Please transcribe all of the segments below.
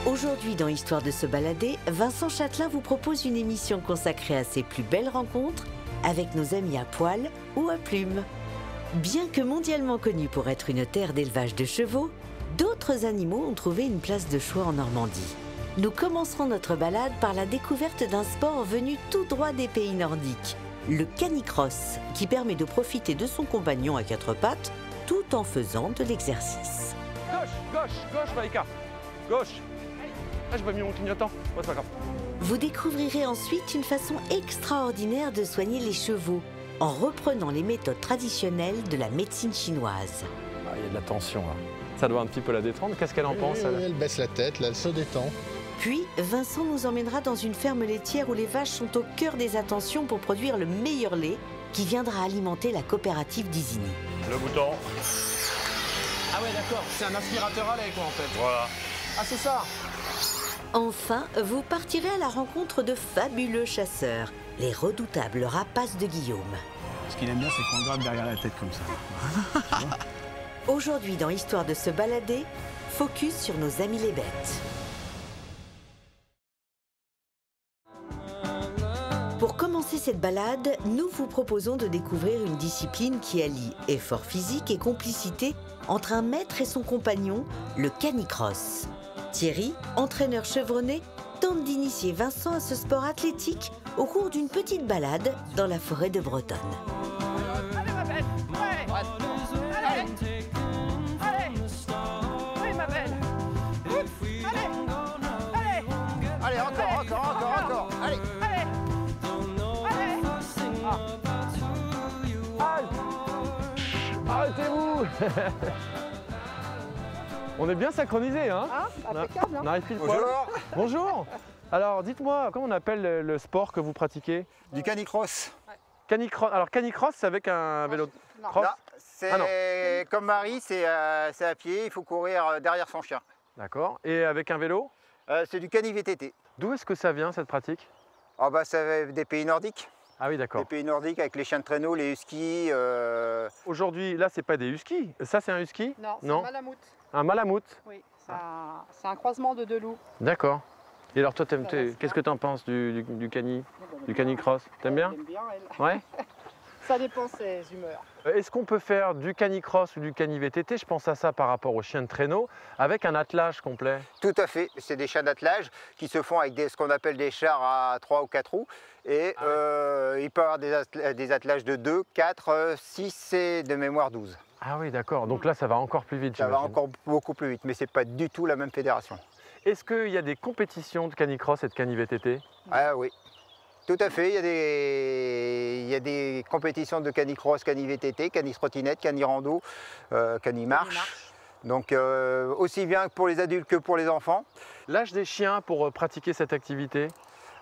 Aujourd'hui, dans Histoire de se balader, Vincent Châtelain vous propose une émission consacrée à ses plus belles rencontres avec nos amis à poil ou à plumes. Bien que mondialement connue pour être une terre d'élevage de chevaux, d'autres animaux ont trouvé une place de choix en Normandie. Nous commencerons notre balade par la découverte d'un sport venu tout droit des pays nordiques, le canicross, qui permet de profiter de son compagnon à quatre pattes tout en faisant de l'exercice. Gauche, gauche, gauche, Maïka. Gauche. Ah, j'ai pas mis mon clignotant. Ouais, c'est pas grave. Vous découvrirez ensuite une façon extraordinaire de soigner les chevaux, en reprenant les méthodes traditionnelles de la médecine chinoise. Ah, il y a de la tension là. Ça doit un petit peu la détendre. Qu'est-ce qu'elle en pense elle? Elle baisse la tête, là, elle se détend. Puis, Vincent nous emmènera dans une ferme laitière où les vaches sont au cœur des attentions pour produire le meilleur lait qui viendra alimenter la coopérative d'Isigny. Le bouton. Ah ouais, d'accord, c'est un aspirateur à lait quoi en fait. Voilà. Ah c'est ça. Enfin, vous partirez à la rencontre de fabuleux chasseurs, les redoutables rapaces de Guillaume. Ce qu'il aime bien, c'est qu'on gratte derrière la tête comme ça. Aujourd'hui, dans Histoire de se balader, focus sur nos amis les bêtes. Pour commencer cette balade, nous vous proposons de découvrir une discipline qui allie effort physique et complicité entre un maître et son compagnon, le canicross. Thierry, entraîneur chevronné, tente d'initier Vincent à ce sport athlétique au cours d'une petite balade dans la forêt de Bretonne. Allez ma belle, ouais. Allez, allez, oui ma belle, allez, allez, Allez, encore. Allez. allez, allez. Arrêtez-vous. On est bien synchronisés, hein? Ah, impeccable, hein. On arrive pile poil. Bonjour. Bonjour. Alors, dites-moi, comment on appelle le sport que vous pratiquez? Du canicross. Canicross. Alors, canicross, c'est avec un vélo de Non. cross? Là, c'est comme Marie, c'est à pied, il faut courir derrière son chien. D'accord. Et avec un vélo? C'est du cani-VTT. D'où est-ce que ça vient, cette pratique? Ah bah ça va des pays nordiques. Ah oui, Des d'accord. pays nordiques avec les chiens de traîneau, les huskies. Aujourd'hui, là, c'est pas des huskies. Ça, c'est un husky? Non, c'est Non. un malamute. Un malamute? Oui, c'est un croisement de deux loups. D'accord. Et alors, toi, Ça va, qu'est-ce que tu en penses du canicross? T'aimes bien? Elle aime bien, elle. Ouais. Ça dépend ses humeurs. Est-ce qu'on peut faire du canicross ou du cani-VTT? Je pense à ça par rapport aux chiens de traîneau, avec un attelage complet. Tout à fait, c'est des chiens d'attelage qui se font avec ce qu'on appelle des chars à 3 ou 4 roues. Et il peut y avoir des attelages de 2, 4, 6 et de mémoire 12. Ah oui, d'accord. Donc là, ça va encore plus vite, Ça va j'imagine. encore beaucoup plus vite, mais ce n'est pas du tout la même fédération. Est-ce qu'il y a des compétitions de canicross et de cani-VTT? Ah oui, tout à fait, il y a des compétitions de canicross, cani-VTT, cani-trottinette, cani-rando, cani-marche. Donc aussi bien pour les adultes que pour les enfants. L'âge des chiens pour pratiquer cette activité?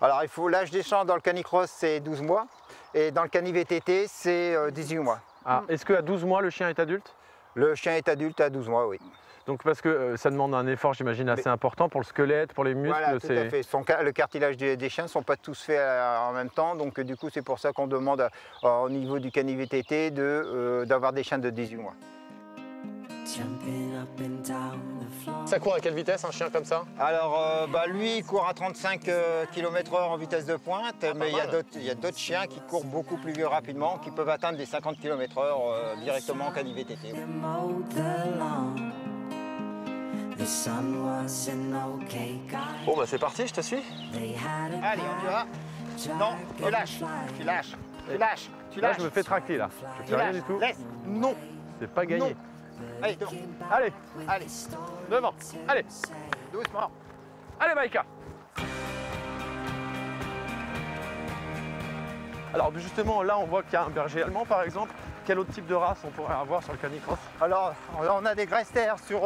Alors l'âge des chiens dans le canicross c'est 12 mois et dans le cani-VTT c'est 18 mois. Ah, est-ce qu'à 12 mois, le chien est adulte? Le chien est adulte à 12 mois, oui. Donc parce que ça demande un effort, j'imagine, assez important pour le squelette, pour les muscles. Voilà, tout à fait. Le cartilage des chiens ne sont pas tous faits en même temps, donc du coup c'est pour ça qu'on demande au niveau du cani-VTT d'avoir des chiens de 18 mois. Ça court à quelle vitesse un chien comme ça? Alors lui il court à 35 km/h en vitesse de pointe, mais il y a d'autres chiens qui courent beaucoup plus rapidement, qui peuvent atteindre des 50 km/h directement en cani-VTT. Bon bah c'est parti, je te suis. Allez, on y va. Non, tu lâches. Là je me fais tracter là. Je fais rien du tout. Laisse. Non. C'est pas gagné. Non. Allez, devant. Allez, Allez, devant. Allez, doucement. allez Maïka. Alors justement là on voit qu'il y a un berger allemand par exemple. Quel autre type de race on pourrait avoir sur le canicross? Alors, on a des Grester sur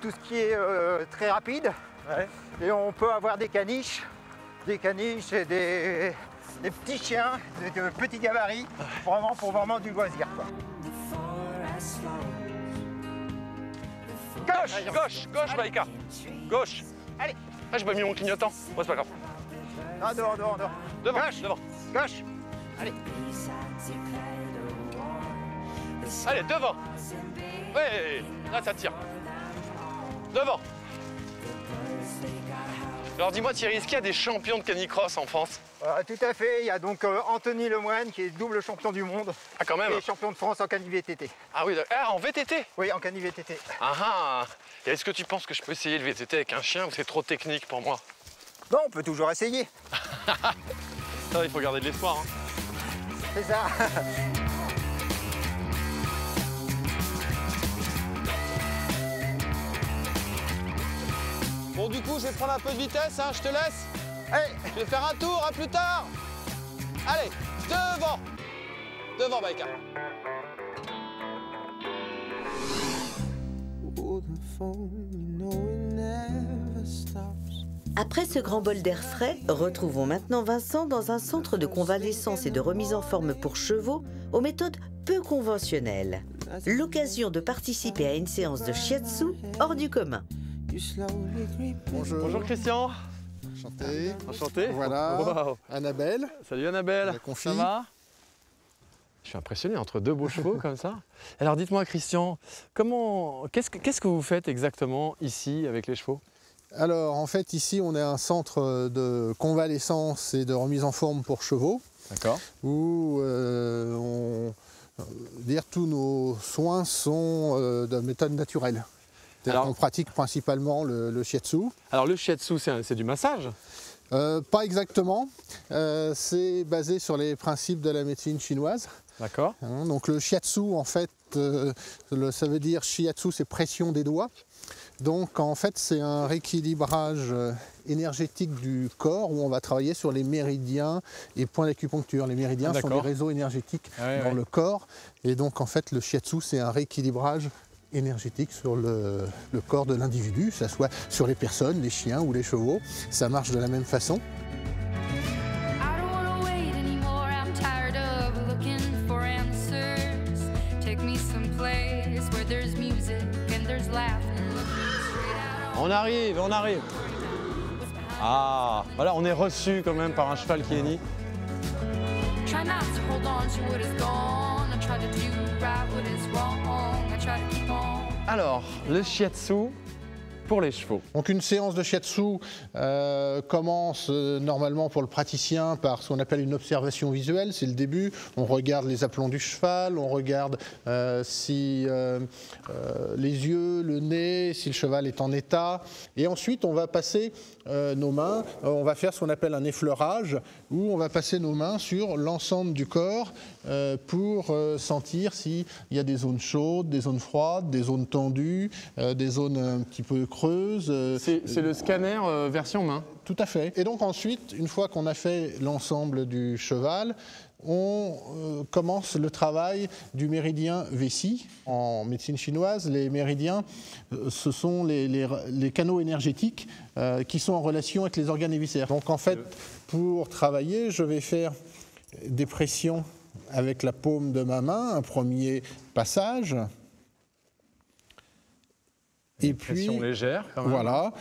tout ce qui est très rapide. Ouais. Et on peut avoir des caniches et des petits chiens de petits gabarits, pour vraiment du loisir, quoi. Gauche Maïka. Gauche. Allez. Ah j'ai pas mis mon clignotant. Ouais c'est pas grave. Non, devant. Devant, Gauche. devant. Gauche. Allez. Allez, devant. Ouais, là ça tire. Devant. Alors dis-moi Thierry, est-ce qu'il y a des champions de canicross en France? Tout à fait, il y a donc Anthony Lemoine qui est double champion du monde. Ah quand même. Et champion de France en cani-VTT. Ah oui, en VTT? Oui, en cani-VTT. Ah ah. Et est-ce que tu penses que je peux essayer le VTT avec un chien ou c'est trop technique pour moi? Non, on peut toujours essayer. Ça, il faut garder de l'espoir. Hein. C'est ça. Bon, du coup, je vais prendre un peu de vitesse, hein, je te laisse. Allez. Je vais faire un tour, à plus tard. Allez, devant. Devant, Baïka. Après ce grand bol d'air frais, retrouvons maintenant Vincent dans un centre de convalescence et de remise en forme pour chevaux aux méthodes peu conventionnelles. L'occasion de participer à une séance de shiatsu hors du commun. Bonjour. Bonjour Christian. Enchanté. Enchanté. Voilà. Wow. Annabelle. Salut Annabelle. La confie. Ça va? Je suis impressionné entre deux beaux chevaux comme ça. Alors dites-moi Christian, qu'est-ce que vous faites exactement ici avec les chevaux? Alors en fait ici on est un centre de convalescence et de remise en forme pour chevaux. D'accord. Où tous nos soins sont de méthode naturelle. Alors, on pratique principalement le shiatsu. Alors le shiatsu c'est du massage? Pas exactement. C'est basé sur les principes de la médecine chinoise. D'accord. Donc le shiatsu en fait, ça veut dire shiatsu c'est pression des doigts. Donc en fait c'est un rééquilibrage énergétique du corps où on va travailler sur les méridiens et points d'acupuncture. Les méridiens sont des réseaux énergétiques dans le corps et donc en fait le shiatsu c'est un rééquilibrage énergétique sur le corps de l'individu, que ce soit sur les personnes, les chiens ou les chevaux. Ça marche de la même façon. On arrive, on arrive. Ah, voilà, on est reçu quand même par un cheval qui est ni. Alors, le shiatsu pour les chevaux. Donc une séance de shiatsu commence normalement pour le praticien par ce qu'on appelle une observation visuelle, c'est le début. On regarde les aplombs du cheval, on regarde si les yeux, le nez, si le cheval est en état. Et ensuite on va passer nos mains, on va faire ce qu'on appelle un effleurage, où on va passer nos mains sur l'ensemble du corps pour sentir s'il y a des zones chaudes, des zones froides, des zones tendues, des zones un petit peu creuses. C'est le scanner version main. Tout à fait. Et donc ensuite, une fois qu'on a fait l'ensemble du cheval, on commence le travail du méridien vessie. En médecine chinoise, les méridiens, ce sont les canaux énergétiques qui sont en relation avec les organes et viscères. Donc en fait, pour travailler, je vais faire des pressions avec la paume de ma main, un premier passage. Et puis, pression légère quand même. Voilà.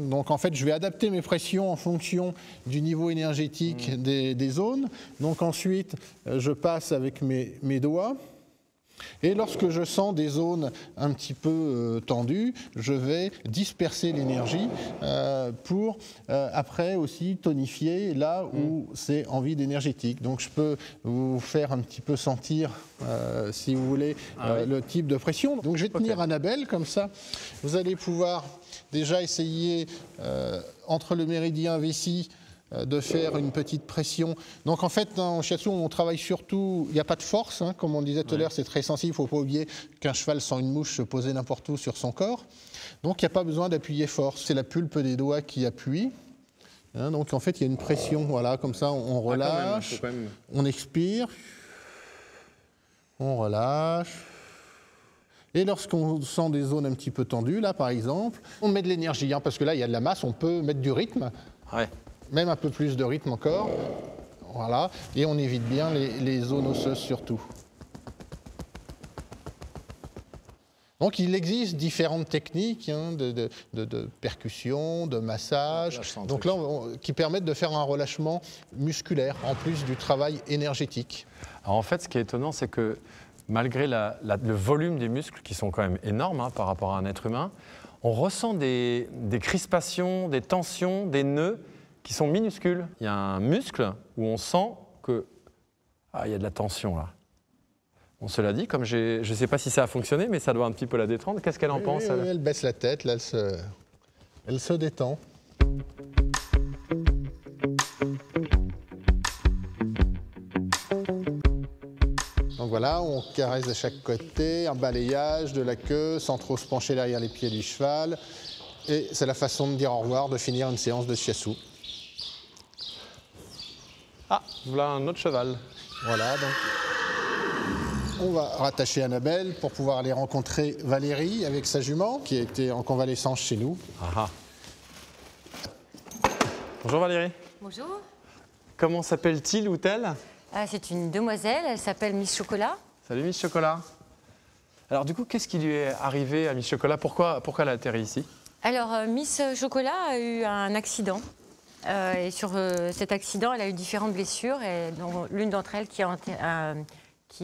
Donc en fait, je vais adapter mes pressions en fonction du niveau énergétique des zones. Donc ensuite, je passe avec mes doigts. Et lorsque je sens des zones un petit peu tendues, je vais disperser l'énergie pour après aussi tonifier là où c'est en vide énergétique. Donc je peux vous faire un petit peu sentir, si vous voulez, le type de pression. Donc je vais tenir Annabelle comme ça. Vous allez pouvoir déjà essayer entre le méridien vessie de faire une petite pression. Donc en fait, en shiatsu, on travaille surtout, il n'y a pas de force, hein, comme on disait tout à l'heure, c'est très sensible, il ne faut pas oublier qu'un cheval sent une mouche se poser n'importe où sur son corps. Donc il n'y a pas besoin d'appuyer fort, c'est la pulpe des doigts qui appuie. Hein, donc en fait, il y a une pression, voilà, comme ça, on relâche, on expire, on relâche. Et lorsqu'on sent des zones un petit peu tendues, là par exemple, on met de l'énergie, hein, parce que là il y a de la masse, on peut mettre du rythme. Ouais. Même un peu plus de rythme encore, voilà, et on évite bien les zones osseuses surtout. Donc il existe différentes techniques hein, de percussion, de massage, donc là, qui permettent de faire un relâchement musculaire, en plus du travail énergétique. Alors en fait, ce qui est étonnant, c'est que malgré le volume des muscles, qui sont quand même énormes hein, par rapport à un être humain, on ressent des crispations, des tensions, des nœuds qui sont minuscules. Il y a un muscle où on sent que il y a de la tension là. Bon, cela dit, comme je ne sais pas si ça a fonctionné, mais ça doit un petit peu la détendre. Qu'est-ce qu'elle en pense Oui, elle baisse la tête, là, elle se détend. Donc voilà, on caresse de chaque côté, un balayage de la queue sans trop se pencher derrière les pieds du cheval. Et c'est la façon de dire au revoir, de finir une séance de shiatsu. Ah, voilà un autre cheval. Voilà, donc on va rattacher Annabelle pour pouvoir aller rencontrer Valérie avec sa jument qui était en convalescence chez nous. Ah. Bonjour Valérie. Bonjour. Comment s'appelle-t-il ou elle? C'est une demoiselle, elle s'appelle Miss Chocolat. Salut Miss Chocolat. Alors du coup, qu'est-ce qui lui est arrivé à Miss Chocolat? Pourquoi elle a atterri ici? Alors, Miss Chocolat a eu un accident. Et sur cet accident, elle a eu différentes blessures, et l'une d'entre elles qui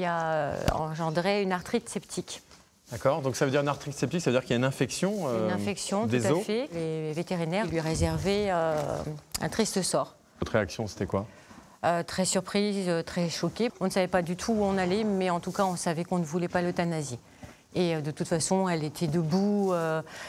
a engendré une arthrite septique. D'accord, donc ça veut dire une arthrite septique, ça veut dire qu'il y a une infection Une infection, des tout à os. fait. Les vétérinaires lui réservaient un triste sort. Votre réaction, c'était quoi? Très surprise, très choquée. On ne savait pas du tout où on allait, mais en tout cas, on savait qu'on ne voulait pas l'euthanasie. Et de toute façon, elle était debout,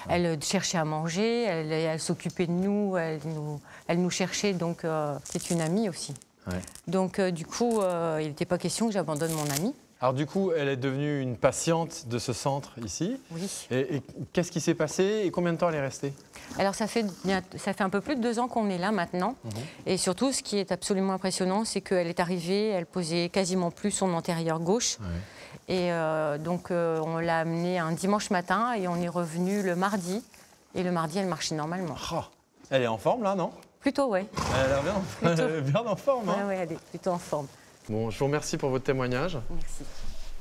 elle cherchait à manger, elle s'occupait de nous, elle nous cherchait, donc c'est une amie aussi. Ouais. Donc du coup, il n'était pas question que j'abandonne mon amie. Alors du coup, elle est devenue une patiente de ce centre ici. Oui. Et qu'est-ce qui s'est passé et combien de temps elle est restée? Alors ça fait un peu plus de 2 ans qu'on est là maintenant. Et surtout, ce qui est absolument impressionnant, c'est qu'elle est arrivée, elle posait quasiment plus son antérieur gauche. Ouais. Et donc on l'a amenée un dimanche matin et on est revenu le mardi. Et le mardi, elle marchait normalement. Oh, elle est en forme là, non? Plutôt, ouais. Elle a l'air bien en forme. Hein? Ouais, elle est plutôt en forme. Bon, je vous remercie pour votre témoignage. Merci.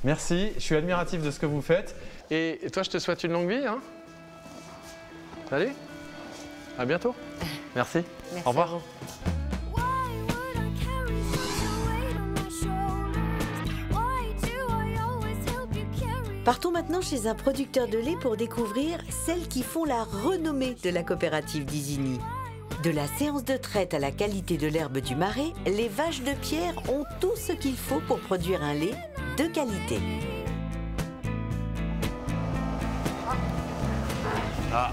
Merci, je suis admiratif de ce que vous faites. Et toi, je te souhaite une longue vie. Hein? Salut, à bientôt. Merci. Merci Au revoir. à vous. Partons maintenant chez un producteur de lait pour découvrir celles qui font la renommée de la coopérative d'Isigny. De la séance de traite à la qualité de l'herbe du marais, les vaches de Pierre ont tout ce qu'il faut pour produire un lait de qualité. Ah,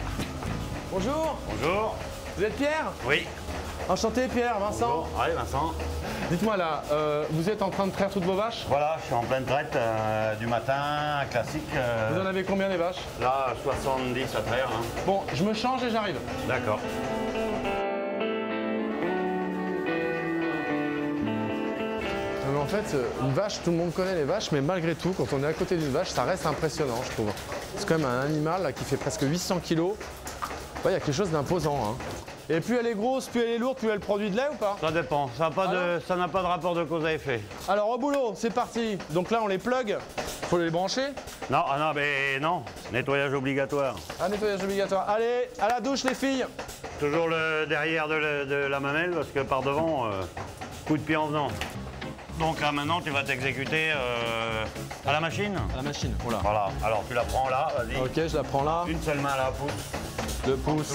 Bonjour, bonjour. vous êtes Pierre? Oui. Enchanté Pierre, Vincent. Bonjour. Allez, Vincent. Dites-moi là, vous êtes en train de traire toutes vos vaches? Voilà, je suis en pleine traite du matin, classique. Vous en avez combien les vaches? Là, 70 à traire. Hein. Bon, je me change et j'arrive. D'accord. Mais en fait, une vache, tout le monde connaît les vaches, mais malgré tout, quand on est à côté d'une vache, ça reste impressionnant, je trouve. C'est quand même un animal là, qui fait presque 800 kilos. Il y a quelque chose d'imposant. Hein. Et plus elle est grosse, plus elle est lourde, plus elle produit de lait ou pas? Ça dépend, ça n'a pas de rapport de cause à effet. Alors au boulot, c'est parti. Donc là, on les plug. Faut les brancher. Non, mais non, nettoyage obligatoire. Un nettoyage obligatoire. Allez, à la douche les filles. Toujours le derrière de la mamelle, parce que par devant, coup de pied en venant. Donc là, maintenant, tu vas t'exécuter à la machine. À la machine, voilà. Voilà, alors tu la prends là, vas-y. Ok, je la prends là. Une seule main là, pouce. Le pouce.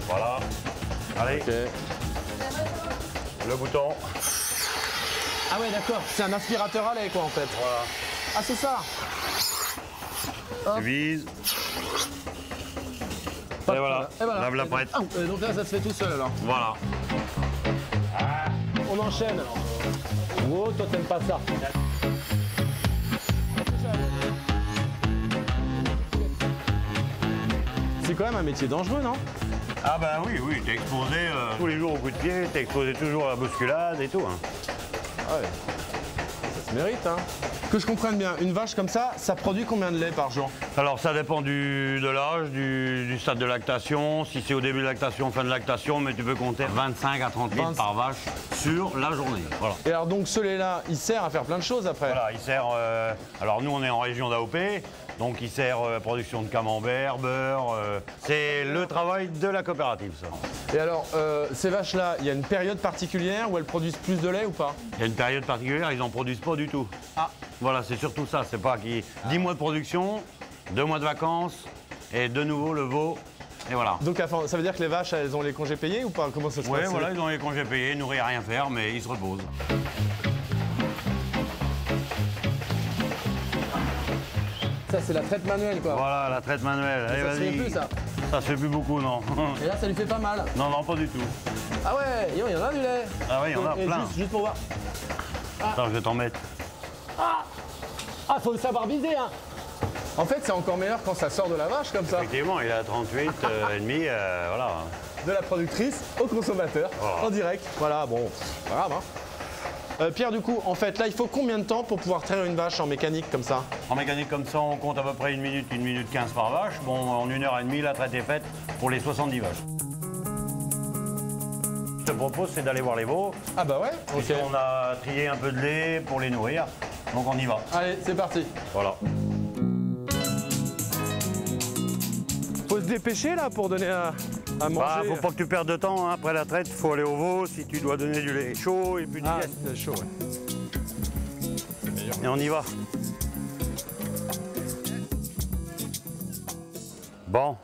Voilà. Allez, Ok. le bouton. Ah ouais, d'accord. C'est un aspirateur à lait, quoi, en fait. Voilà. Ah, c'est ça. Tu vises. Hop, Et voilà, lave la Et prête. donc là, ça se fait tout seul, alors. Voilà. On enchaîne. Oh, toi, t'aimes pas ça. C'est quand même un métier dangereux, non? Ah bah oui, t'es exposé tous les jours au coup de pied, t'es exposé toujours à la bousculade et tout. Hein. Ah ouais. Ça se mérite, hein. Que je comprenne bien, une vache comme ça produit combien de lait par jour? Alors ça dépend de l'âge, du stade de lactation, si c'est au début de lactation, fin de lactation, mais tu peux compter 25 à 30 litres par vache sur la journée. Voilà. Et alors donc ce lait-là, il sert à faire plein de choses après? Voilà, il sert... alors nous on est en région d'AOP, donc il sert à la production de camembert, beurre, c'est le travail de la coopérative ça. Et alors, ces vaches-là, il y a une période particulière où elles produisent plus de lait ou pas? Il y a une période particulière, ils n'en produisent pas du tout. Ah. Voilà, c'est surtout ça, c'est pas qui 10 mois de production, 2 mois de vacances et de nouveau le veau. Et voilà. Donc ça veut dire que les vaches, elles ont les congés payés ou pas? Comment ça se passe? Oui, voilà, ils ont les congés payés, ils nourrissent à rien faire, mais ils se reposent. Ça, c'est la traite manuelle, quoi. Voilà, la traite manuelle. Allez, Ça se fait vas-y. plus, ça. Ça se fait plus beaucoup, non. Et là, ça lui fait pas mal. Non, non, pas du tout. Ah ouais, il y en a du lait. Ah oui, il y en a Et plein. juste pour voir. Attends, je vais t'en mettre. Ah, faut le savoir viser, hein. En fait, c'est encore meilleur quand ça sort de la vache, comme ça. Effectivement, il est à 38 et demi, voilà. De la productrice au consommateur, Voilà. en direct. Voilà, bon, c'est pas grave, hein. Pierre, du coup, en fait, là, il faut combien de temps pour pouvoir traire une vache en mécanique comme ça? En mécanique comme ça, on compte à peu près 1 minute 15 par vache. Bon, en 1h30, la traite est faite pour les 70 vaches. Ce que je te propose, c'est d'aller voir les veaux. Ah bah ouais, ok. Ici, on a trié un peu de lait pour les nourrir, donc on y va. Allez, c'est parti. Voilà. Faut se dépêcher, là, pour donner à manger. Bah, faut pas que tu perdes de temps, hein. Après la traite, faut aller au veau si tu dois donner du lait chaud et puis du Ah, lait. c'est chaud, ouais. Et on y va. Bon.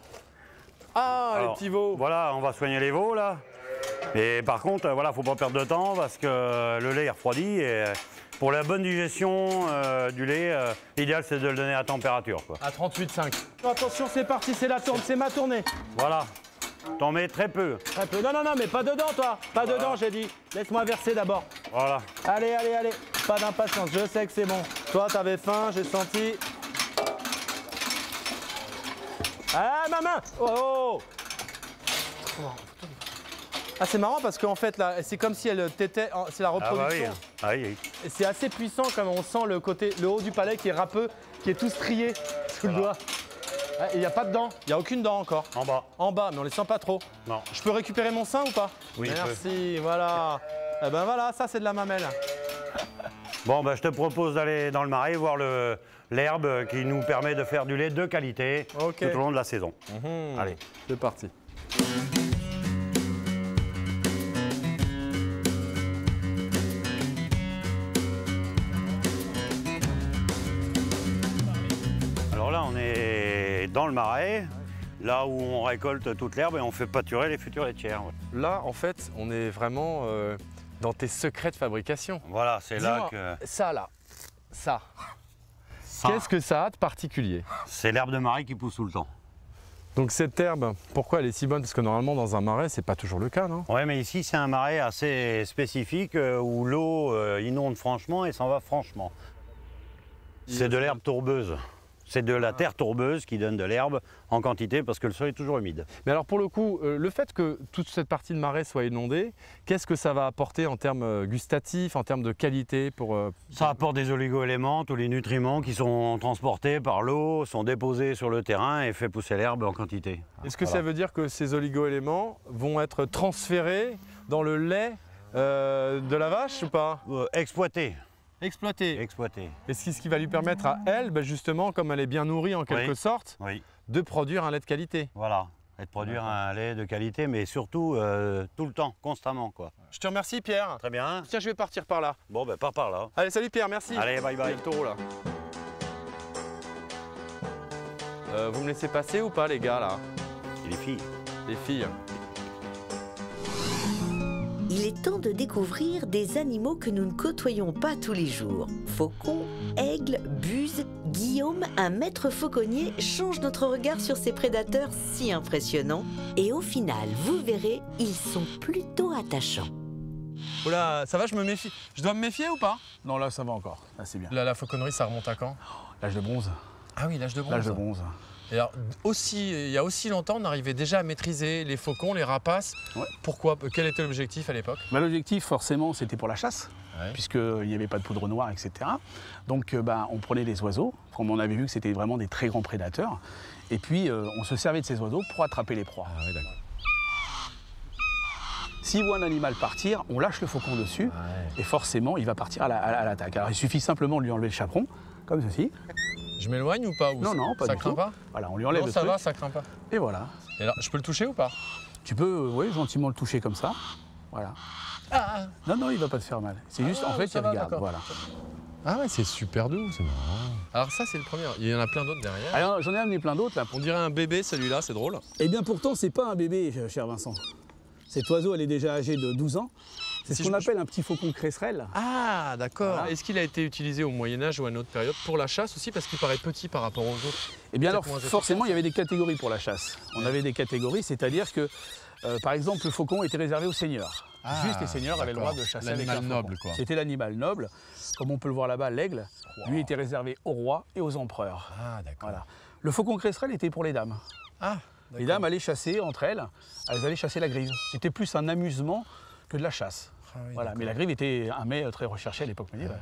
Ah, Alors, les petits veaux. Voilà, on va soigner les veaux là. Et par contre, voilà, faut pas perdre de temps parce que le lait est refroidi et pour la bonne digestion du lait, l'idéal c'est de le donner à température, quoi. À 38,5. Attention, c'est parti, c'est la tourne, c'est ma tournée. Voilà. T'en mets très peu. Très peu. Non, non, non, mais pas dedans, toi. Pas dedans, j'ai dit. Laisse-moi verser d'abord. Voilà. Allez, allez, allez. Pas d'impatience, je sais que c'est bon. Toi, t'avais faim, j'ai senti. Ah, ma main. Oh, oh. Ah, c'est marrant parce qu'en fait, là, c'est comme si elle tétait. C'est la Ah bah oui. reproduction. Ah oui. Et c'est assez puissant comme on sent le haut du palais qui est râpeux, qui est tout strié sous le doigt. Il n'y a pas de dents, il n'y a aucune dent encore. En bas. En bas, mais on les sent pas trop. Non. Je peux récupérer mon sein ou pas? Oui, tu peux. Merci, voilà. Eh ben voilà, ça c'est de la mamelle. Bon, ben, je te propose d'aller dans le marais voir l'herbe qui nous permet de faire du lait de qualité Ok. tout au long de la saison. Allez. C'est parti. Alors là, on est dans le marais, là où on récolte toute l'herbe et on fait pâturer les futures laitières. Là, en fait, on est vraiment dans tes secrets de fabrication. Voilà, c'est là Dis-moi, que... ça là, ça. Ça, Qu'est-ce que ça a de particulier? c'est l'herbe de marais qui pousse tout le temps. Donc cette herbe, pourquoi elle est si bonne? Parce que normalement dans un marais, c'est pas toujours le cas, non? Ouais, mais ici, c'est un marais assez spécifique où l'eau inonde franchement et s'en va franchement. C'est de l'herbe tourbeuse. C'est de la terre tourbeuse qui donne de l'herbe en quantité parce que le sol est toujours humide. Mais alors pour le coup, le fait que toute cette partie de marais soit inondée, qu'est-ce que ça va apporter en termes gustatifs, en termes de qualité pour... Ça apporte des oligo-éléments, tous les nutriments qui sont transportés par l'eau, sont déposés sur le terrain et fait pousser l'herbe en quantité. Est-ce que Voilà. ça veut dire que ces oligo-éléments vont être transférés dans le lait de la vache ou pas? Exploité. Exploité. Exploité. Et ce qui va lui permettre à elle, justement, comme elle est bien nourrie en quelque Oui. sorte, Oui, de produire un lait de qualité. voilà. Et de produire un lait de qualité, mais surtout tout le temps, constamment, quoi. Je te remercie Pierre. Très bien. Tiens, je vais partir par là. Bon, ben pars par là. Allez, salut Pierre, merci. Allez, bye Il y a bye. le taureau là. Vous me laissez passer ou pas les gars là? Et les filles. Les filles. Il est temps de découvrir des animaux que nous ne côtoyons pas tous les jours. Faucons, aigles, buses, Guillaume, un maître fauconnier, change notre regard sur ces prédateurs si impressionnants. Et au final, vous verrez, ils sont plutôt attachants. Oula, ça va, je me méfie. Je dois me méfier ou pas? Non, là, ça va encore. Là, c'est bien. La fauconnerie, ça remonte à quand? L'âge de bronze. Ah oui, l'âge de bronze. L'âge de bronze. Et alors, il y a aussi longtemps, on arrivait déjà à maîtriser les faucons, les rapaces. Ouais. Pourquoi? Quel était l'objectif à l'époque? Bah, l'objectif, forcément, c'était pour la chasse, Ouais. puisqu'il n'y avait pas de poudre noire, etc. Donc, on prenait les oiseaux, comme on avait vu que c'était vraiment des très grands prédateurs. Et puis, on se servait de ces oiseaux pour attraper les proies. Ah oui, d'accord. S'il voit un animal partir, on lâche le faucon dessus, et forcément, il va partir à l'attaque. Alors, il suffit simplement de lui enlever le chaperon, comme ceci. Je m'éloigne ou pas? Non, non, pas ça du craint tout. pas? Voilà, on lui enlève Non, le ça truc, va, ça craint pas. et voilà. Et alors, je peux le toucher ou pas? Tu peux, oui, gentiment le toucher comme ça. Voilà. Ah, Non, non, il va pas te faire mal. C'est juste, en fait, ça il va, regarde, d'accord. voilà. Ah ouais, c'est super doux, c'est marrant. Alors ça, c'est le premier. Il y en a plein d'autres derrière. Alors j'en ai amené plein d'autres là. On dirait un bébé, celui-là, c'est drôle. Eh bien pourtant, c'est pas un bébé, cher Vincent. Cet oiseau, elle est déjà âgée de 12 ans. C'est ce qu'on appelle un petit faucon cresserelle. Ah, d'accord. Voilà. Est-ce qu'il a été utilisé au Moyen-Âge ou à une autre période pour la chasse aussi, parce qu'il paraît petit par rapport aux autres? Eh bien alors, Peut-être moins forcément, il y avait des catégories pour la chasse. On avait des catégories, c'est-à-dire que, par exemple, le faucon était réservé aux seigneurs. Ah, Juste les seigneurs avaient le droit de chasser avec un l'animal faucon. noble, quoi. C'était l'animal noble. Comme on peut le voir là-bas, l'aigle, lui, était réservé aux rois et aux empereurs. Ah, d'accord. Voilà. Le faucon cresserelle était pour les dames. Ah, Les dames allaient chasser entre elles, elles allaient chasser la grive. C'était plus un amusement que de la chasse. Ah oui, Voilà. d'accord. Mais la grive était un mets très recherché à l'époque médiévale.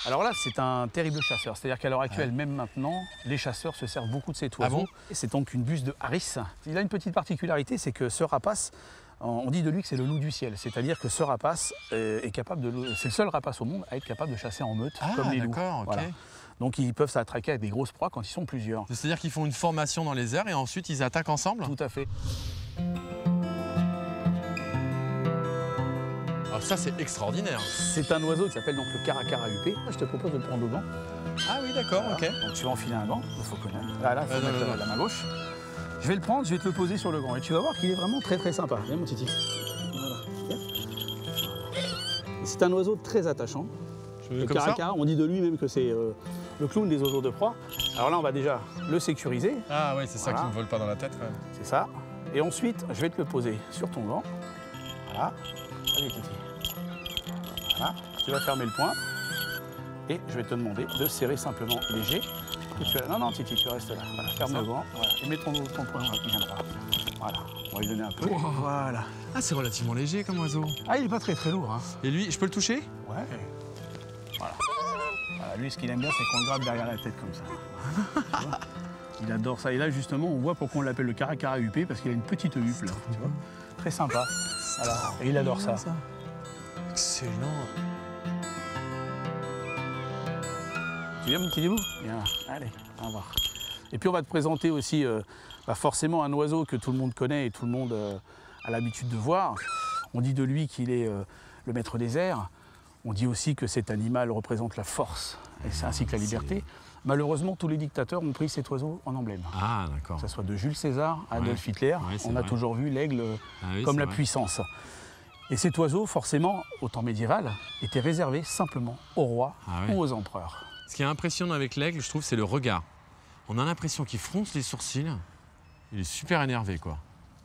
Alors là, c'est un terrible chasseur. C'est-à-dire qu'à l'heure actuelle, même maintenant, les chasseurs se servent beaucoup de cet oiseau. Ah bon? Et c'est donc une buste de Harris. Il a une petite particularité, c'est que ce rapace, on dit de lui que c'est le loup du ciel. C'est-à-dire que ce rapace est capable de... C'est le seul rapace au monde à être capable de chasser en meute, comme les loups. d'accord, ok. Voilà. Donc ils peuvent s'attraquer avec des grosses proies quand ils sont plusieurs. C'est-à-dire qu'ils font une formation dans les airs et ensuite ils attaquent ensemble? Tout à fait. Alors ça, c'est extraordinaire. C'est un oiseau qui s'appelle donc le caracara huppé. Je te propose de le prendre au gant. Ah oui, d'accord, Voilà. ok. Donc tu vas enfiler un gant, il faut connaître. Là, il faut non, mettre non, la main gauche. Je vais le prendre, je vais te le poser sur le gant et tu vas voir qu'il est vraiment très très sympa. Viens mon titi. Voilà. C'est un oiseau très attachant. Le Comme ça? caracara, on dit de lui même que c'est le clown des oiseaux de proie. Alors là, on va déjà le sécuriser. Ah oui, c'est ça Voilà. qui ne me vole pas dans la tête quand même. C'est ça. Et ensuite, je vais te le poser sur ton gant. Voilà. Allez, titi. Voilà. Tu vas fermer le poing. Et je vais te demander de serrer simplement léger. Et tu vas... Non, non, titi, tu restes là. Voilà. Ferme le gant. Voilà. Et mets ton poing bien droit. Voilà. On va lui donner un peu. Voilà. Ah, c'est relativement léger comme oiseau. Ah, il est pas très très lourd. Hein. Et lui, je peux le toucher? Ouais. Voilà. Voilà. Lui, ce qu'il aime bien, c'est qu'on le gratte derrière la tête comme ça. Tu vois. Il adore ça. Et là, justement, on voit pourquoi on l'appelle le caracara huppé, parce qu'il a une petite huppe là. Tu vois. Très sympa. Voilà. Et il adore ça. Excellent. Tu viens, mon petit loup? Viens. Allez, on va voir. Et puis, on va te présenter aussi forcément un oiseau que tout le monde connaît et tout le monde a l'habitude de voir. On dit de lui qu'il est le maître des airs. On dit aussi que cet animal représente la force, et c'est ainsi que la liberté. Malheureusement, tous les dictateurs ont pris cet oiseau en emblème. Ah, d'accord. Que ce soit de Jules César à Adolf Hitler, Ouais, on a vrai. toujours vu l'aigle oui, comme c'est la vrai. puissance. Et cet oiseau, forcément, au temps médiéval, était réservé simplement aux rois Ah oui. ou aux empereurs. Ce qui est impressionnant avec l'aigle, je trouve, c'est le regard. On a l'impression qu'il fronce les sourcils. Il est super énervé, quoi.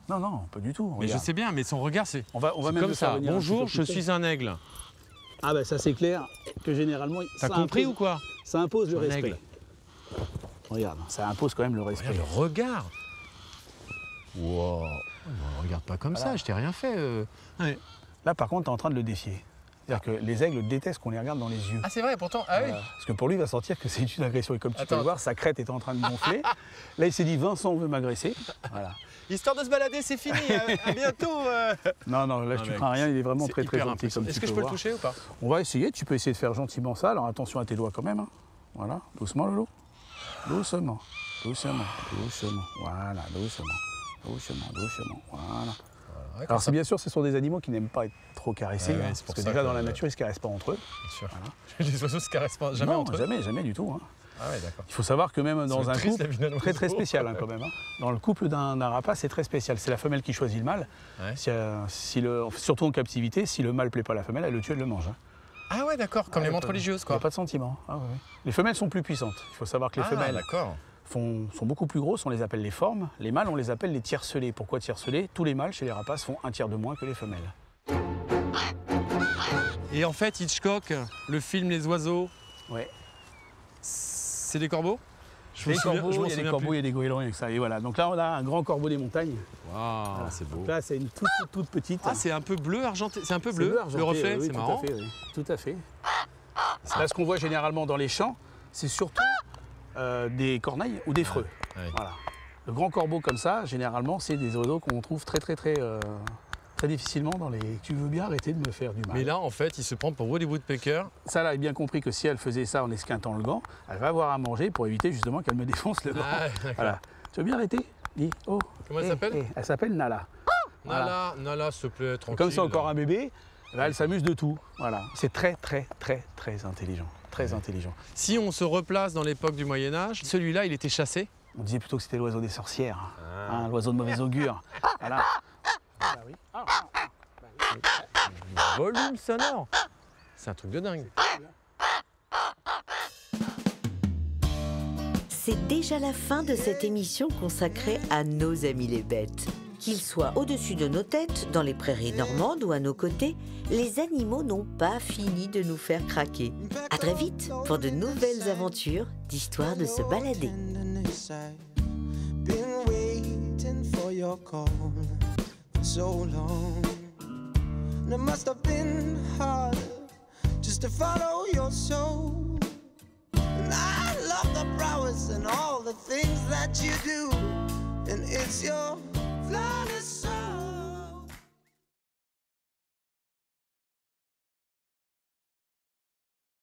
Non, non, pas du tout. Mais je Regarde. sais bien, mais son regard, c'est On va même comme le faire ça. venir un Bonjour, petit peu je plus près. suis un aigle. Ah ben ça c'est clair que généralement... T'as ça compris impose- ou quoi? Ça impose le Un respect. aigle. Regarde, ça impose quand même le respect. Regarde le regard. Wow. Ne regarde pas comme ça, je t'ai rien fait. Ouais. Là par contre, tu es en train de le défier. C'est-à-dire que les aigles détestent qu'on les regarde dans les yeux. Ah, c'est vrai, pourtant. Ah oui. Voilà. Parce que pour lui, il va sentir que c'est une agression. Et comme tu peux Attends. le voir, sa crête est en train de gonfler. Là, il s'est dit, Vincent veut m'agresser. Voilà. Histoire de se balader, c'est fini. À bientôt. Non, non, là, Ah, tu mec, crains rien. Il est vraiment C'est très, très hyper gentil. impressionnant. Comme Est-ce tu que je peux peux le voir. toucher ou pas? On va essayer. Tu peux essayer de faire gentiment ça. Alors attention à tes doigts quand même. Hein. Voilà. Doucement, Lolo. Doucement. Doucement. Doucement. Voilà. Doucement. Doucement. Doucement. Voilà. Alors c'est bien sûr, ce sont des animaux qui n'aiment pas être trop caressés, Ouais, ouais, hein, c'est pour parce que ça déjà que- dans la nature, ils ne se caressent pas entre eux. Bien sûr. Les oiseaux se caressent pas jamais non, entre eux. jamais, jamais du tout. Hein. Ah ouais, d'accord. Il faut savoir que même dans un triste, couple, la vie d'un très très oiseau. spécial hein, quand même. Hein. Dans le couple d'un rapace, c'est très spécial. C'est la femelle qui choisit le mâle. Ouais. Surtout en captivité, si le mâle ne plaît pas à la femelle, elle le tue, elle le mange. Hein. Ah ouais, d'accord, comme les montres religieuses, Il n'y quoi. a pas de sentiment. Ah, ouais, ouais. Les femelles sont plus puissantes. Il faut savoir que les Ah, femelles d'accord. sont beaucoup plus grosses, on les appelle les formes. Les mâles, on les appelle les tiercelés. Pourquoi tiercelés? Tous les mâles chez les rapaces font un tiers de moins que les femelles. Et en fait, Hitchcock, le film Les oiseaux, Ouais. c'est des corbeaux? Les corbeaux, je m'en il y a des souviens corbeaux, plus. il y a des goélands et ça. Et voilà. Donc là, on a un grand corbeau des montagnes. Waouh, c'est beau. Donc là, c'est une toute petite. Ah, c'est un peu bleu argenté. C'est un peu C'est bleu, argenté, le reflet, oui, c'est tout marrant. À fait, oui. Tout à fait. Là, ce qu'on voit généralement dans les champs, c'est surtout des corneilles ou des freux. Ouais. Voilà. Le grand corbeau comme ça, généralement, c'est des oiseaux qu'on trouve très difficilement dans les... Tu veux bien arrêter de me faire du mal. Mais là, en fait, il se prend pour Woody Woodpecker. Ça, là, a bien compris que si elle faisait ça en esquintant le gant, elle va avoir à manger pour éviter justement qu'elle me défonce le gant. Ah, d'accord. Voilà. Tu veux bien arrêter? Dis, oh. Comment elle Eh, s'appelle? eh. Elle s'appelle Nala. Nala, Nala, s'il te plaît, tranquille. Comme c'est encore un bébé, Là, elle s'amuse de tout. Voilà. C'est très intelligent. Très intelligent. Si on se replace dans l'époque du Moyen-Âge, celui-là, il était chassé. On disait plutôt que c'était l'oiseau des sorcières, hein, l'oiseau de mauvais augure. Voilà. Ah, oui. Volume sonore. C'est un truc de dingue. C'est déjà la fin de cette émission consacrée à nos amis les bêtes. Qu'ils soient au-dessus de nos têtes, dans les prairies normandes ou à nos côtés, les animaux n'ont pas fini de nous faire craquer. À très vite pour de nouvelles aventures d'histoires de se balader. And it's your flawless